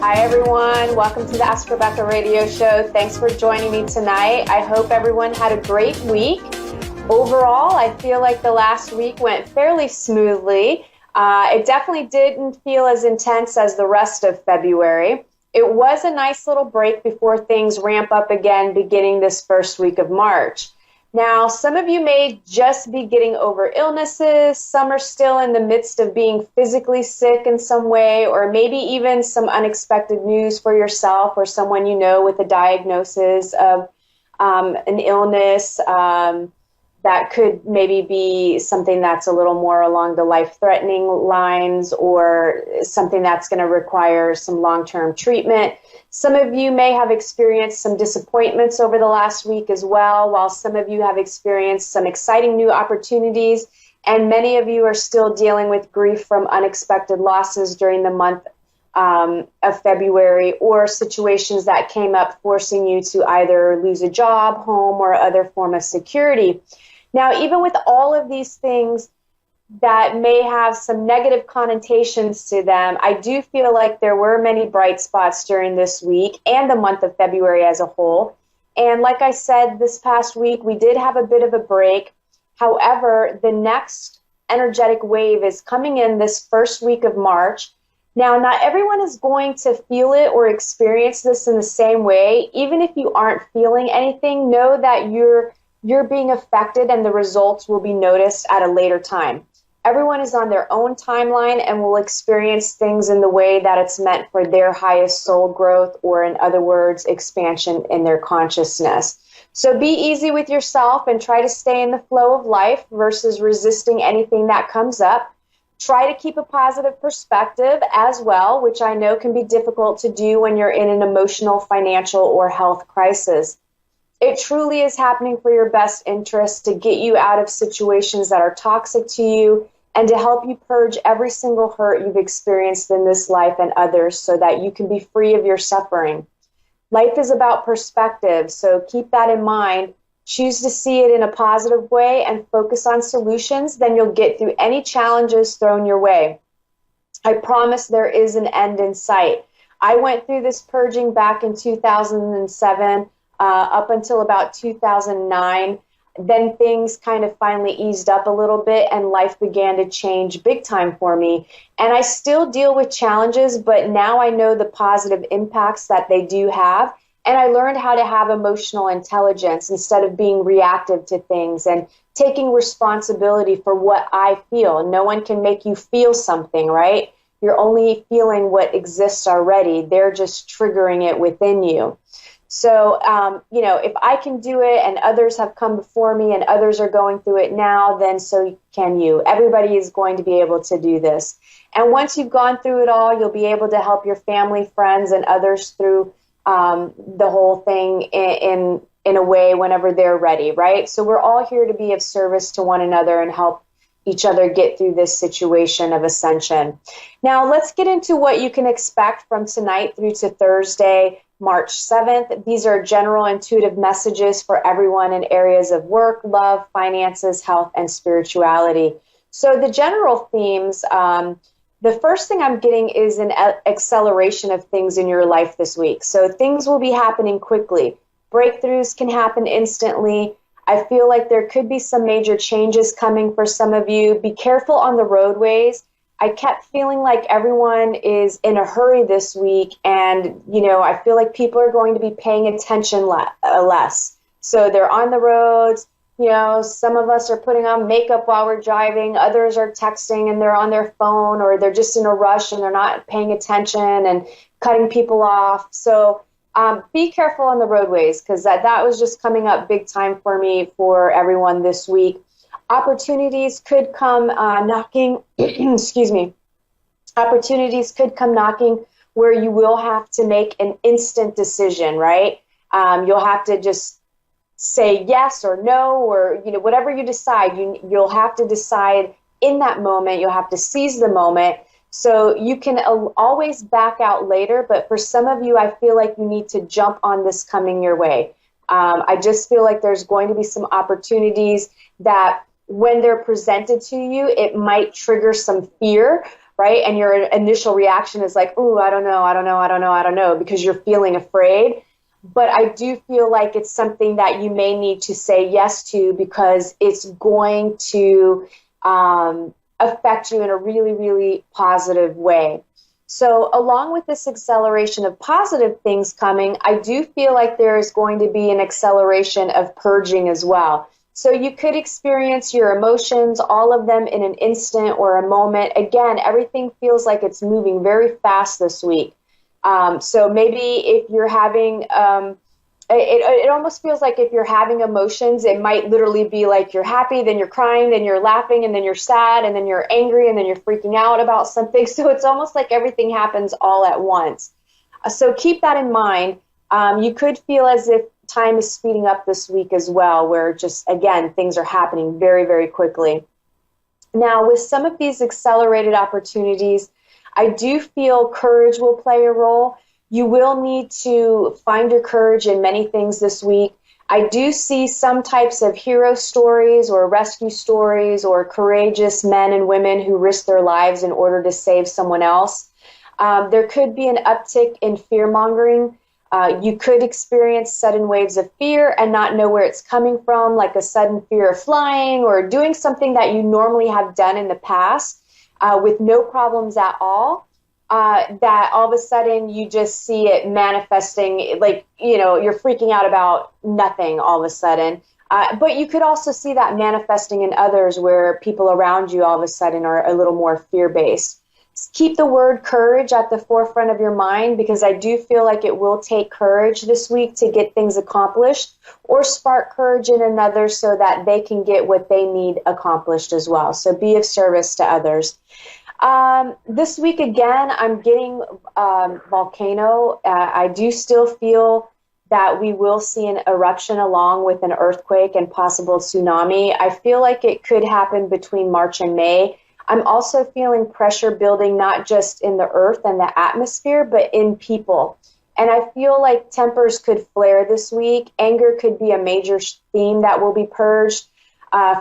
Hi, everyone. Welcome to the Ask Rebecca radio show. Thanks for joining me tonight. I hope everyone had a great week. Overall, I feel like the last week went fairly smoothly. It definitely didn't feel as intense as the rest of February. It was a nice little break before things ramp up again beginning this first week of March. Now, some of you may just be getting over illnesses. Some are still in the midst of being physically sick in some way, or maybe even some unexpected news for yourself or someone you know with a diagnosis of an illness that could maybe be something that's a little more along the life-threatening lines or something that's going to require some long-term treatment. Some of you may have experienced some disappointments over the last week as well, while some of you have experienced some exciting new opportunities, and many of you are still dealing with grief from unexpected losses during the month of February, or situations that came up forcing you to either lose a job, home, or other form of security. Now, even with all of these things that may have some negative connotations to them, I do feel like there were many bright spots during this week and the month of February as a whole. And like I said, this past week, we did have a bit of a break. However, the next energetic wave is coming in this first week of March. Now, not everyone is going to feel it or experience this in the same way. Even if you aren't feeling anything, know that you're being affected and the results will be noticed at a later time. Everyone is on their own timeline and will experience things in the way that it's meant for their highest soul growth, or in other words, expansion in their consciousness. So be easy with yourself and try to stay in the flow of life versus resisting anything that comes up. Try to keep a positive perspective as well, which I know can be difficult to do when you're in an emotional, financial, or health crisis. It truly is happening for your best interest to get you out of situations that are toxic to you and to help you purge every single hurt you've experienced in this life and others so that you can be free of your suffering. Life is about perspective, so keep that in mind. Choose to see it in a positive way and focus on solutions, then you'll get through any challenges thrown your way. I promise there is an end in sight. I went through this purging back in 2007. Up until about 2009, then things kind of finally eased up a little bit and life began to change big time for me. And I still deal with challenges, but now I know the positive impacts that they do have. And I learned how to have emotional intelligence instead of being reactive to things and taking responsibility for what I feel. No one can make you feel something, right? You're only feeling what exists already. They're just triggering it within you. So, if I can do it and others have come before me and others are going through it now, then so can you. Everybody is going to be able to do this. And once you've gone through it all, you'll be able to help your family, friends, and others through the whole thing in a way whenever they're ready, right? So we're all here to be of service to one another and help each other get through this situation of ascension. Now, let's get into what you can expect from tonight through to Thursday, March 7th. These are general intuitive messages for everyone in areas of work, love, finances, health, and spirituality. So the general themes, the first thing I'm getting is an acceleration of things in your life this week. So things will be happening quickly. Breakthroughs can happen instantly. I feel like there could be some major changes coming for some of you. Be careful on the roadways. I kept feeling like everyone is in a hurry this week, and, I feel like people are going to be paying attention less. So they're on the roads. Some of us are putting on makeup while we're driving. Others are texting and they're on their phone, or they're just in a rush and they're not paying attention and cutting people off. So be careful on the roadways, because that was just coming up big time for me, for everyone this week. Opportunities could come knocking, excuse me. Opportunities could come knocking where you will have to make an instant decision, right? You'll have to just say yes or no, or, whatever you decide, you'll have to decide in that moment. You'll have to seize the moment. So you can always back out later, but for some of you, I feel like you need to jump on this coming your way. I just feel like there's going to be some opportunities that when they're presented to you, it might trigger some fear, right? And your initial reaction is like, ooh, I don't know, because you're feeling afraid. But I do feel like it's something that you may need to say yes to, because it's going to affect you in a really, really positive way. So along with this acceleration of positive things coming, I do feel like there is going to be an acceleration of purging as well. So you could experience your emotions, all of them in an instant or a moment. Again, everything feels like it's moving very fast this week. So maybe if you're having, it almost feels like if you're having emotions, it might literally be like you're happy, then you're crying, then you're laughing, and then you're sad, and then you're angry, and then you're freaking out about something. So it's almost like everything happens all at once. So keep that in mind. You could feel as if time is speeding up this week as well, where just, again, things are happening very, very quickly. Now, with some of these accelerated opportunities, I do feel courage will play a role. You will need to find your courage in many things this week. I do see some types of hero stories or rescue stories or courageous men and women who risk their lives in order to save someone else. There could be an uptick in fear-mongering. You could experience sudden waves of fear and not know where it's coming from, like a sudden fear of flying or doing something that you normally have done in the past with no problems at all. That all of a sudden you just see it manifesting, like, you're freaking out about nothing all of a sudden. But you could also see that manifesting in others where people around you all of a sudden are a little more fear-based. Keep the word courage at the forefront of your mind, because I do feel like it will take courage this week to get things accomplished, or spark courage in another so that they can get what they need accomplished as well. So be of service to others. This week, again, I'm getting volcano. I do still feel that we will see an eruption along with an earthquake and possible tsunami. I feel like it could happen between March and May. I'm also feeling pressure building, not just in the earth and the atmosphere, but in people. And I feel like tempers could flare this week. Anger could be a major theme that will be purged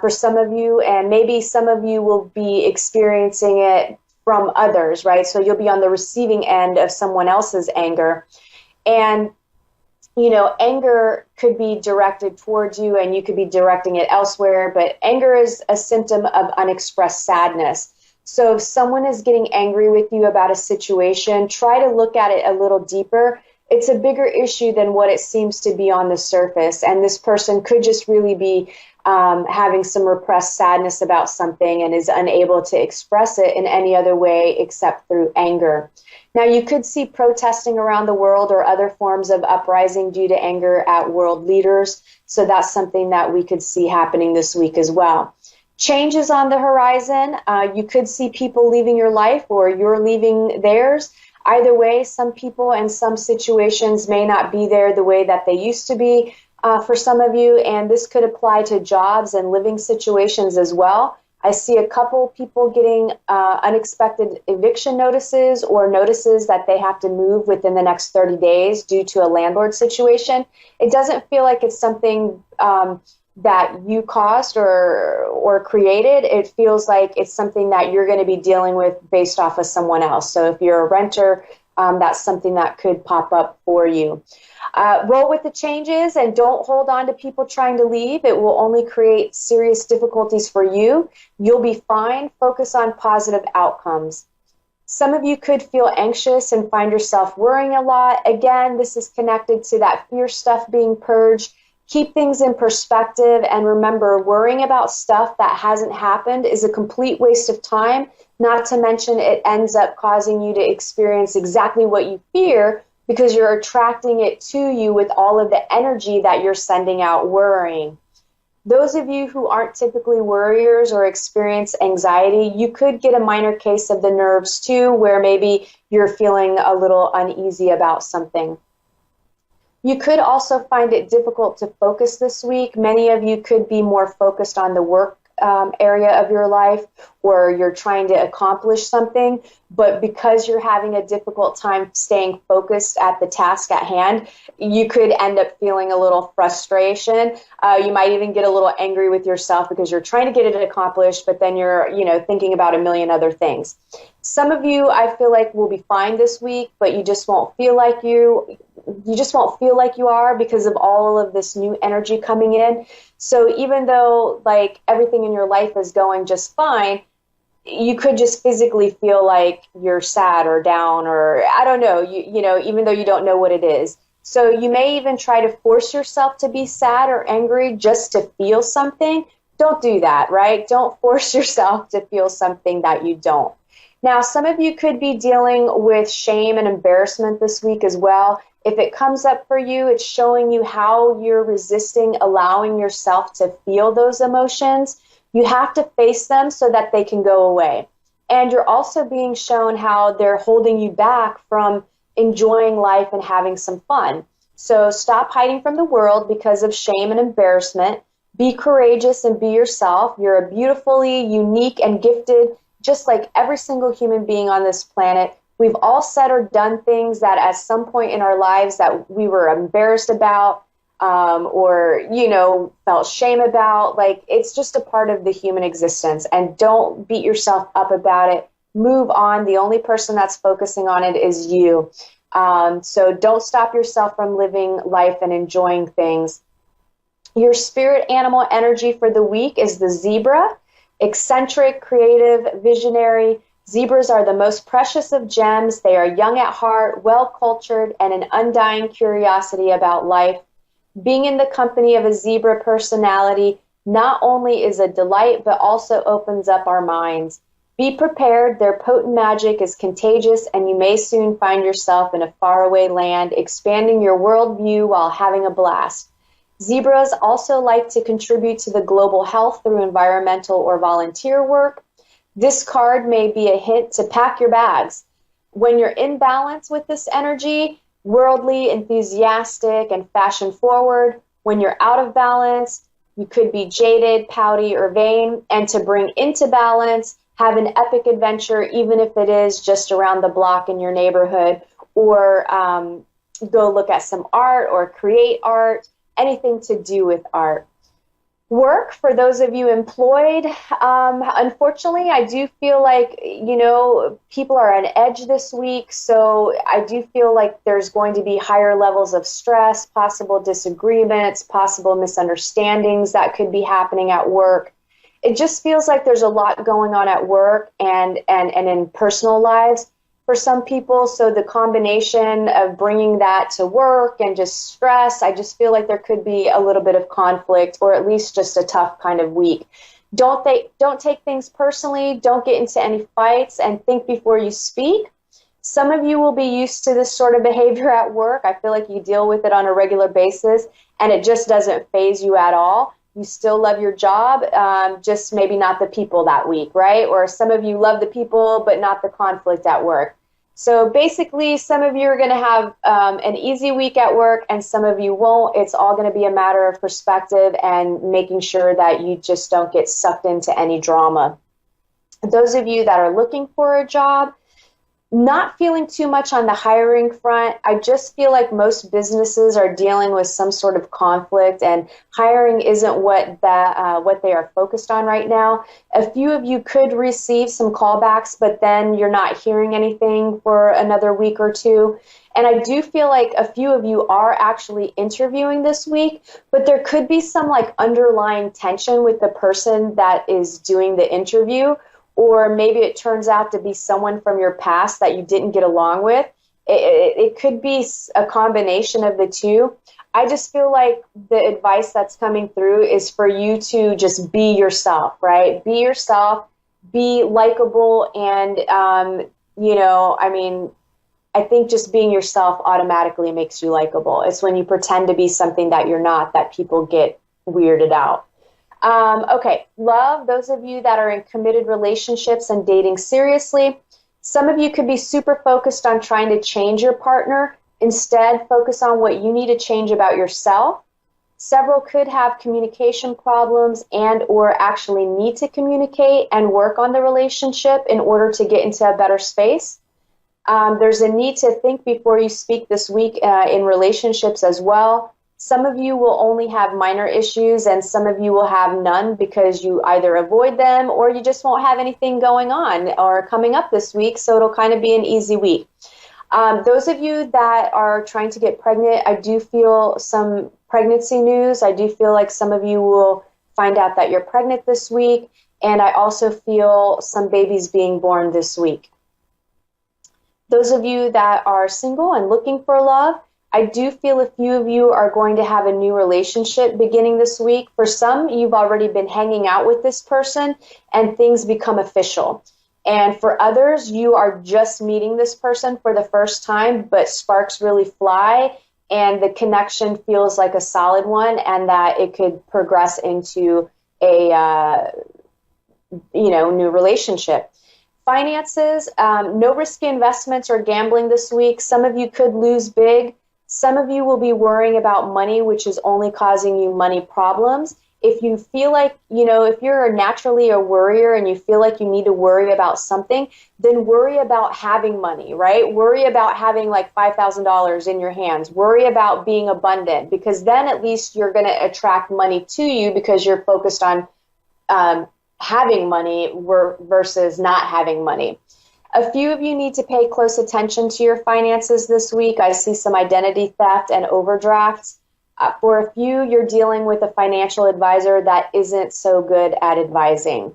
for some of you, and maybe some of you will be experiencing it from others, right? So you'll be on the receiving end of someone else's anger. And anger could be directed towards you, and you could be directing it elsewhere, but anger is a symptom of unexpressed sadness. So if someone is getting angry with you about a situation, try to look at it a little deeper. It's a bigger issue than what it seems to be on the surface, and this person could just really be having some repressed sadness about something and is unable to express it in any other way except through anger. Now, you could see protesting around the world or other forms of uprising due to anger at world leaders. So that's something that we could see happening this week as well. Changes on the horizon. You could see people leaving your life or you're leaving theirs. Either way, some people and some situations may not be there the way that they used to be for some of you. And this could apply to jobs and living situations as well. I see a couple people getting unexpected eviction notices or notices that they have to move within the next 30 days due to a landlord situation. It doesn't feel like it's something that you caused or created. It feels like it's something that you're going to be dealing with based off of someone else. So if you're a renter, that's something that could pop up for you. Roll with the changes and don't hold on to people trying to leave. It will only create serious difficulties for you. You'll be fine. Focus on positive outcomes. Some of you could feel anxious and find yourself worrying a lot. Again, this is connected to that fear stuff being purged. Keep things in perspective and remember, worrying about stuff that hasn't happened is a complete waste of time. Not to mention it ends up causing you to experience exactly what you fear, because you're attracting it to you with all of the energy that you're sending out worrying. Those of you who aren't typically worriers or experience anxiety, you could get a minor case of the nerves too, where maybe you're feeling a little uneasy about something. You could also find it difficult to focus this week. Many of you could be more focused on the work area of your life, or you're trying to accomplish something, but because you're having a difficult time staying focused at the task at hand, you could end up feeling a little frustration. You might even get a little angry with yourself because you're trying to get it accomplished, but then you're, thinking about a million other things. Some of you, I feel like, will be fine this week, but you just won't feel like you are because of all of this new energy coming in. So even though like everything in your life is going just fine, you could just physically feel like you're sad or down, or I don't know, even though you don't know what it is. So you may even try to force yourself to be sad or angry just to feel something. Don't do that, right? Don't force yourself to feel something that you don't. Now, some of you could be dealing with shame and embarrassment this week as well. If it comes up for you, it's showing you how you're resisting allowing yourself to feel those emotions. You have to face them so that they can go away. And you're also being shown how they're holding you back from enjoying life and having some fun. So stop hiding from the world because of shame and embarrassment. Be courageous and be yourself. You're a beautifully unique and gifted, just like every single human being on this planet. We've all said or done things that at some point in our lives that we were embarrassed about, or, felt shame about. Like, it's just a part of the human existence, and don't beat yourself up about it. Move on. The only person that's focusing on it is you. So don't stop yourself from living life and enjoying things. Your spirit animal energy for the week is the zebra. Eccentric, creative, visionary. Zebras are the most precious of gems. They are young at heart, well-cultured, and an undying curiosity about life. Being in the company of a zebra personality not only is a delight, but also opens up our minds. Be prepared. Their potent magic is contagious, and you may soon find yourself in a faraway land, expanding your worldview while having a blast. Zebras also like to contribute to the global health through environmental or volunteer work. This card may be a hint to pack your bags. When you're in balance with this energy, worldly, enthusiastic, and fashion forward. When you're out of balance, you could be jaded, pouty, or vain. And to bring into balance, have an epic adventure, even if it is just around the block in your neighborhood, or go look at some art or create art, anything to do with art. Work, for those of you employed, unfortunately, I do feel like, people are on edge this week, so I do feel like there's going to be higher levels of stress, possible disagreements, possible misunderstandings that could be happening at work. It just feels like there's a lot going on at work and in personal lives for some people. So the combination of bringing that to work and just stress, I just feel like there could be a little bit of conflict, or at least just a tough kind of week. Don't take things personally. Don't get into any fights, and think before you speak. Some of you will be used to this sort of behavior at work. I feel like you deal with it on a regular basis, and it just doesn't faze you at all. You still love your job, just maybe not the people that week, right? Or some of you love the people, but not the conflict at work. So basically, some of you are going to have an easy week at work, and some of you won't. It's all going to be a matter of perspective and making sure that you just don't get sucked into any drama. Those of you that are looking for a job, not feeling too much on the hiring front. I just feel like most businesses are dealing with some sort of conflict, and hiring isn't what they are focused on right now. A few of you could receive some callbacks, but then you're not hearing anything for another week or two. And I do feel like a few of you are actually interviewing this week, but there could be some like underlying tension with the person that is doing the interview. Or maybe it turns out to be someone from your past that you didn't get along with. It could be a combination of the two. I just feel like the advice that's coming through is for you to just be yourself, right? Be yourself, be likable, and, I think just being yourself automatically makes you likable. It's when you pretend to be something that you're not that people get weirded out. Okay, love, those of you that are in committed relationships and dating seriously, some of you could be super focused on trying to change your partner. Instead, focus on what you need to change about yourself. Several could have communication problems and or actually need to communicate and work on the relationship in order to get into a better space. There's a need to think before you speak this week in relationships as well. Some of you will only have minor issues and some of you will have none because you either avoid them or you just won't have anything going on or coming up this week, so it'll kind of be an easy week. Those of you that are trying to get pregnant, I do feel some pregnancy news. I do feel like some of you will find out that you're pregnant this week, and I also feel some babies being born this week. Those of you that are single and looking for love, I do feel a few of you are going to have a new relationship beginning this week. For some, you've already been hanging out with this person and things become official. And for others, you are just meeting this person for the first time, but sparks really fly and the connection feels like a solid one and that it could progress into a new relationship. Finances, no risky investments or gambling this week. Some of you could lose big. Some of you will be worrying about money, which is only causing you money problems. If you feel like, if you're naturally a worrier and you feel like you need to worry about something, then worry about having money, right? Worry about having like $5,000 in your hands. Worry about being abundant, because then at least you're going to attract money to you because you're focused on having money versus not having money. A few of you need to pay close attention to your finances this week. I see some identity theft and overdrafts. For a few, you're dealing with a financial advisor that isn't so good at advising.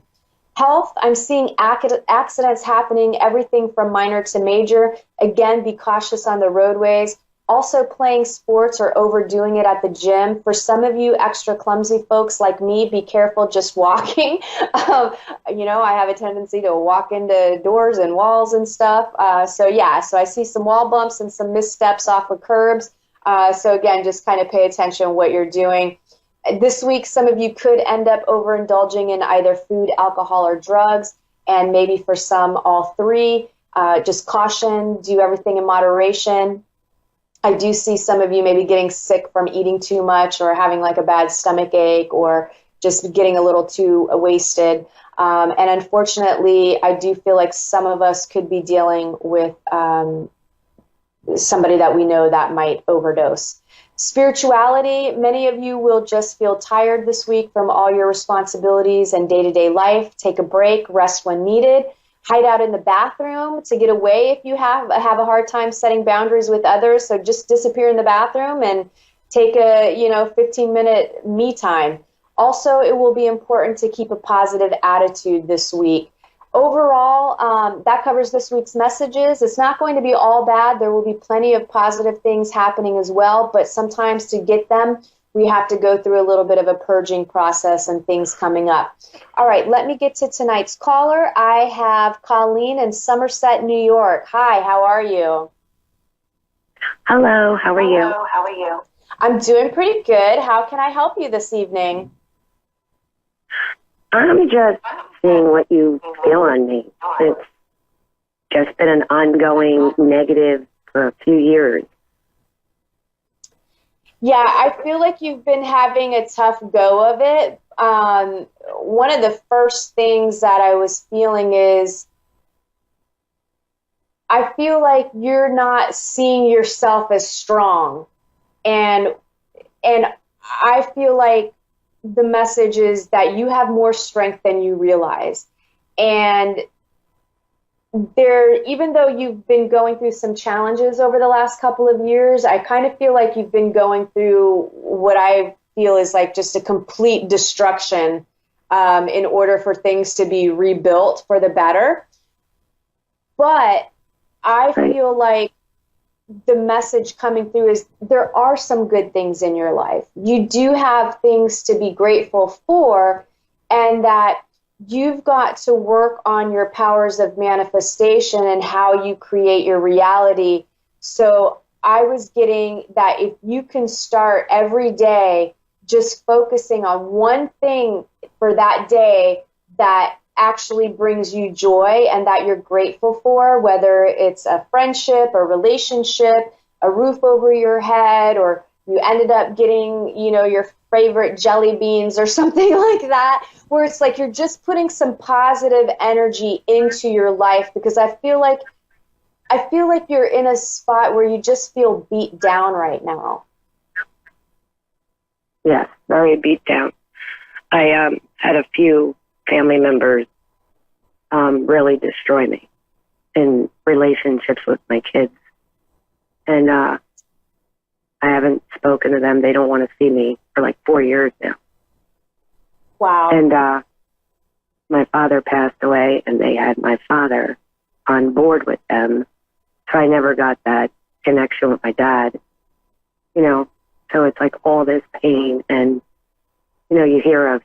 Health, I'm seeing accidents happening, everything from minor to major. Again, be cautious on the roadways. Also playing sports or overdoing it at the gym. For some of you extra clumsy folks like me, be careful just walking. I have a tendency to walk into doors and walls and stuff. So I see some wall bumps and some missteps off of curbs. So again, just kind of pay attention what you're doing. This week, some of you could end up overindulging in either food, alcohol, or drugs, and maybe for some, all three. Just caution, do everything in moderation. I do see some of you maybe getting sick from eating too much or having like a bad stomach ache or just getting a little too wasted. And unfortunately, I do feel like some of us could be dealing with somebody that we know that might overdose. Spirituality, many of you will just feel tired this week from all your responsibilities and day-to-day life. Take a break, rest when needed. Hide out in the bathroom to get away if you have a hard time setting boundaries with others. So just disappear in the bathroom and take a 15-minute me time. Also, it will be important to keep a positive attitude this week. Overall, that covers this week's messages. It's not going to be all bad. There will be plenty of positive things happening as well, but sometimes to get them, we have to go through a little bit of a purging process and things coming up. All right, let me get to tonight's caller. I have Colleen in Somerset, New York. Hi, how are you? Hello, how are you? How are you? I'm doing pretty good. How can I help you this evening? I'm just seeing what you feel on me. It's just been an ongoing negative for a few years. Yeah, I feel like you've been having a tough go of it. One of the first things that I was feeling is I feel like you're not seeing yourself as strong. And I feel like the message is that you have more strength than you realize. And even though you've been going through some challenges over the last couple of years, I kind of feel like you've been going through what I feel is like just a complete destruction in order for things to be rebuilt for the better. But I feel like the message coming through is there are some good things in your life. You do have things to be grateful for, and that you've got to work on your powers of manifestation and how you create your reality. So I was getting that if you can start every day just focusing on one thing for that day that actually brings you joy and that you're grateful for, whether it's a friendship, a relationship, a roof over your head, or you ended up getting, your favorite jelly beans or something like that, where it's like you're just putting some positive energy into your life, because I feel like you're in a spot where you just feel beat down right now. Yes, very beat down. I had a few family members really destroy me in relationships with my kids. And I haven't spoken to them. They don't want to see me for like 4 years now. Wow. And my father passed away, and they had my father on board with them. So I never got that connection with my dad, So it's like all this pain, and, you hear of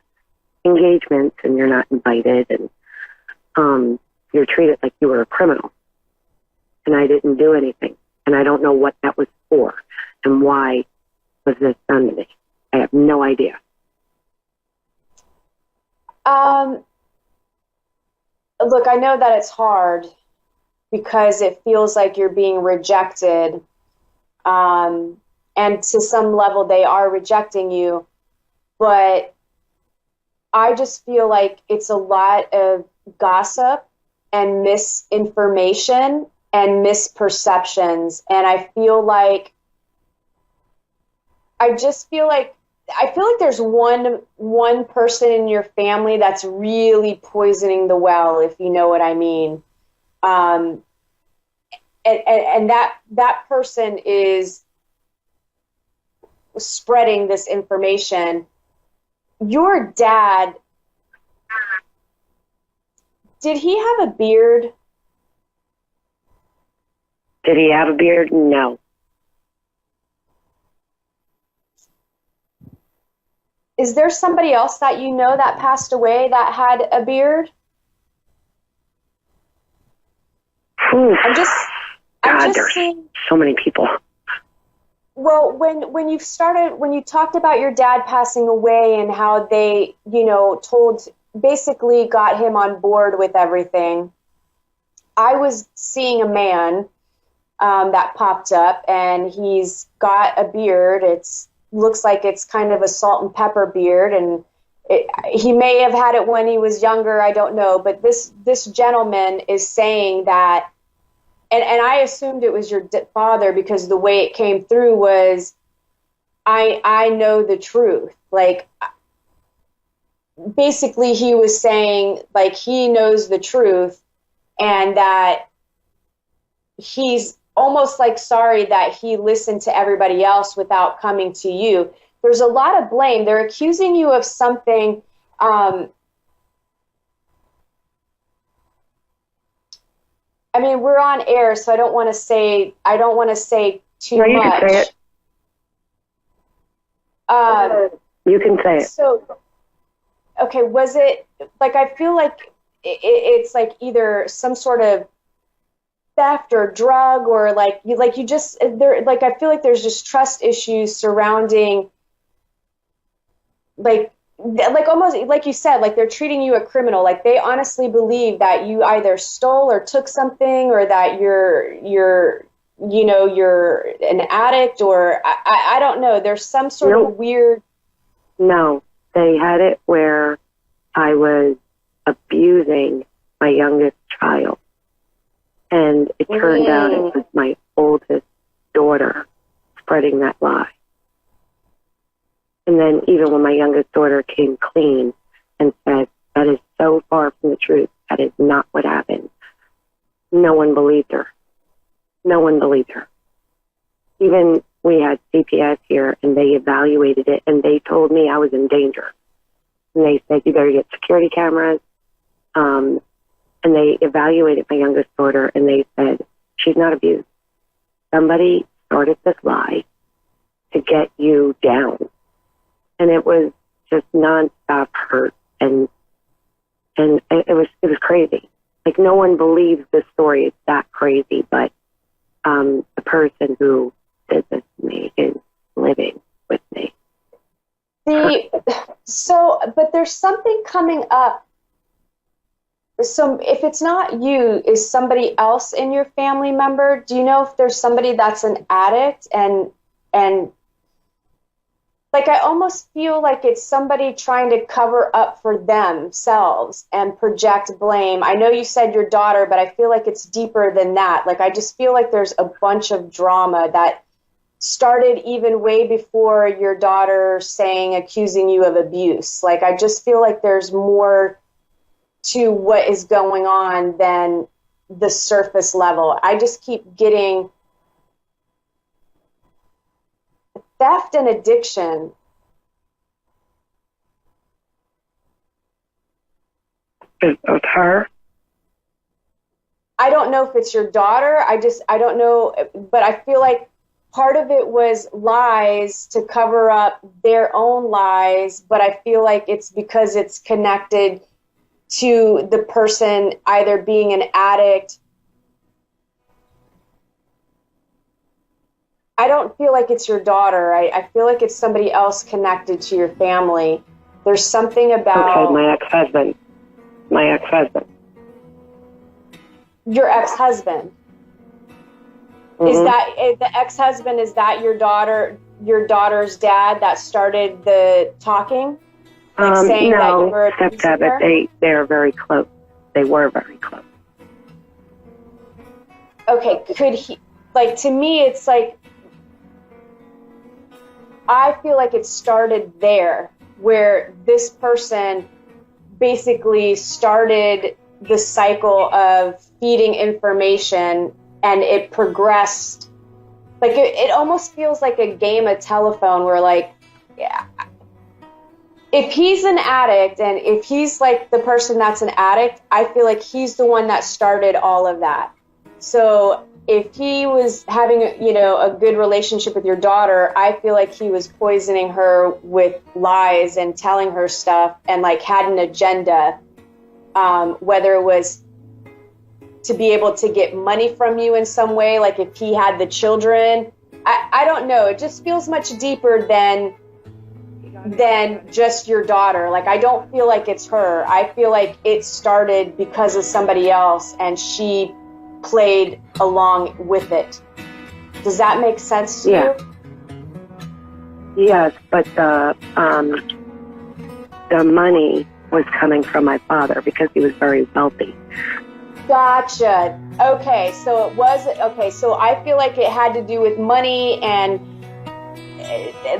engagements and you're not invited, and you're treated like you were a criminal. And I didn't do anything. And I don't know what that was for and why was this done to me. I have no idea. Look, I know that it's hard because it feels like you're being rejected. And to some level, they are rejecting you. But I just feel like it's a lot of gossip and misinformation and misperceptions. And I feel like there's one person in your family that's really poisoning the well, if you know what I mean. And that person is spreading this information. Your dad, did he have a beard? Did he have a beard? No. Is there somebody else that you know that passed away that had a beard? I'm just seeing so many people. Well, when you talked about your dad passing away and how they, basically got him on board with everything, I was seeing a man that popped up, and he's got a beard. Looks like it's kind of a salt and pepper beard, and he may have had it when he was younger, I don't know, but this gentleman is saying that, and I assumed it was your father because the way it came through was, I know the truth. Like, basically he was saying, like, he knows the truth, and that he's almost like sorry that he listened to everybody else without coming to you. There's a lot of blame. They're accusing you of something. I mean, we're on air, so I don't want to say too much. You can say it. You can say it. So, okay, was it, like, I feel like it's like either some sort of theft or drug, or like you just, there, like, I feel like there's just trust issues surrounding, like almost like you said, like they're treating you a criminal. Like they honestly believe that you either stole or took something, or that you're an addict, or I don't know. There's some sort of weird. No, they had it where I was abusing my youngest child. And it turned out it was my oldest daughter spreading that lie. And then even when my youngest daughter came clean and said, that is so far from the truth, that is not what happened, no one believed her. No one believed her. Even we had CPS here, and they evaluated it, and they told me I was in danger. And they said, you better get security cameras. And they evaluated my youngest daughter, and they said, she's not abused. Somebody started this lie to get you down. And it was just nonstop hurt, and it was crazy. Like, no one believes this story is that crazy, but the person who did this to me is living with me. But there's something coming up. So if it's not you, is somebody else in your family member? Do you know if there's somebody that's an addict and like I almost feel like it's somebody trying to cover up for themselves and project blame. I know you said your daughter, but I feel like it's deeper than that. Like I just feel like there's a bunch of drama that started even way before your daughter accusing you of abuse. Like I just feel like there's more to what is going on than the surface level. I just keep getting theft and addiction. Is it her? I don't know if it's your daughter. I don't know, but I feel like part of it was lies to cover up their own lies, but I feel like it's because it's connected to the person either being an addict. I don't feel like it's your daughter. I feel like it's somebody else connected to your family. There's something about... Okay, my ex-husband. Your ex-husband. Mm-hmm. Is that the ex-husband? Is that your daughter's dad that started the talking? Like saying that you were abusing her? But they're very close. They were very close. Okay, could he... Like, to me, it's like... I feel like it started there, where this person basically started the cycle of feeding information, and it progressed. Like it almost feels like a game of telephone where, like, yeah, if he's an addict and if he's like the person that's an addict, I feel like he's the one that started all of that. So if he was having, a good relationship with your daughter, I feel like he was poisoning her with lies and telling her stuff and like had an agenda, whether it was to be able to get money from you in some way, like if he had the children. I don't know. It just feels much deeper than just your daughter. Like, I don't feel like it's her. I feel like it started because of somebody else and she played along with it. Does that make sense to you? Yes, but the money was coming from my father because he was very wealthy. Gotcha. Okay, so it was, so I feel like it had to do with money, and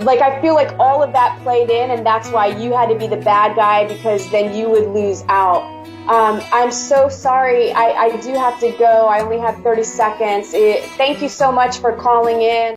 like I feel like all of that played in, and that's why you had to be the bad guy, because then you would lose out. I'm so sorry. I do have to go. I only have 30 seconds. Thank you so much for calling in.